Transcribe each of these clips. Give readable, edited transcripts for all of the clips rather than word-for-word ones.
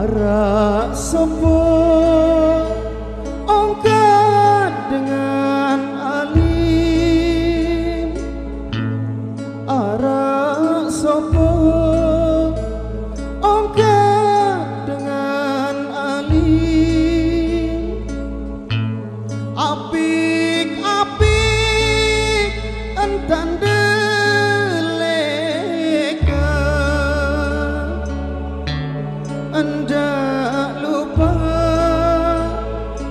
Arak sopo ongkat dengan alim, arak sopo ongkat dengan alim. Apik-apik entan deleka, endak lupa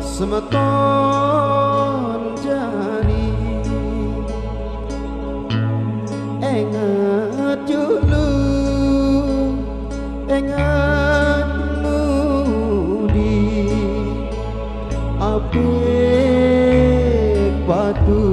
semeton jari. Ingat dulu, ingat mudi, apik batu.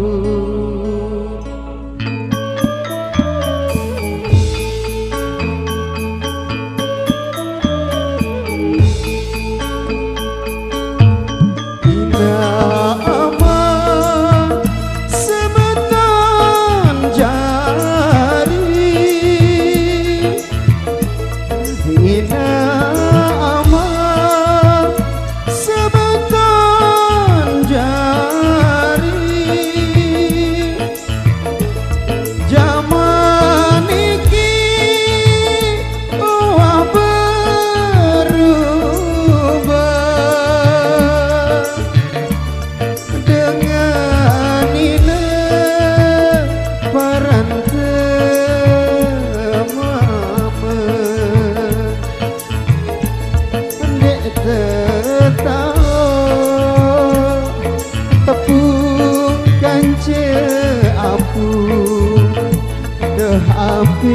Apik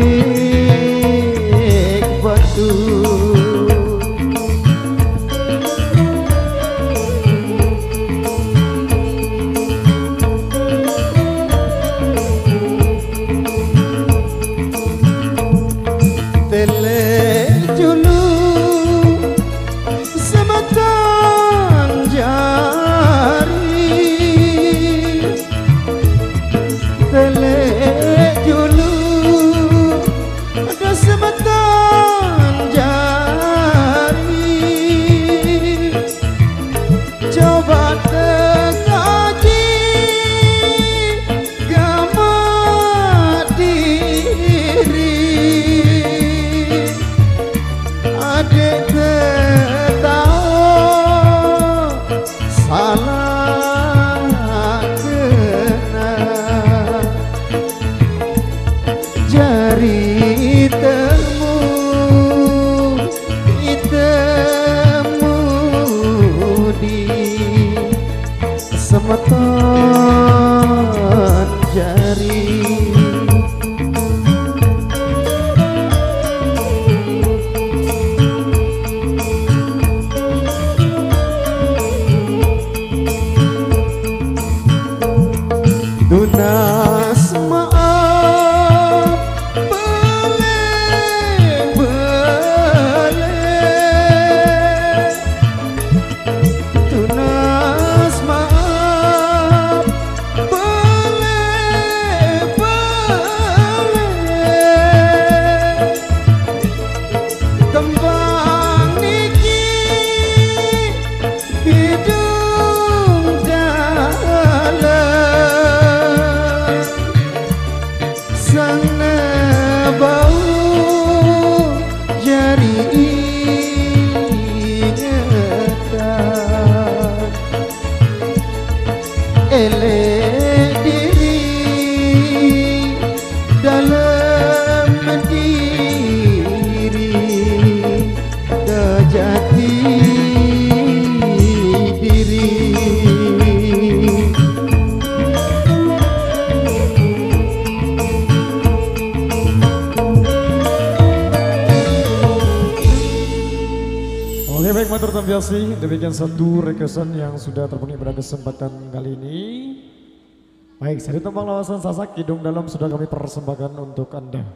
batu. Telek dulu semeton jari, telek dulu semeton jari. Coba tekaji gamat diri, adik tahu salah kena jari temu di semeton jari. Tunas maaf elek diri dalam diri, kejati diri. Oke, baik matur tambiasi, demikian satu requestan yang sudah terpenuhi pada kesempatan kali ini. Baik, seri tembang lawasan Sasak Kidung Dalam sudah kami persembahkan untuk Anda.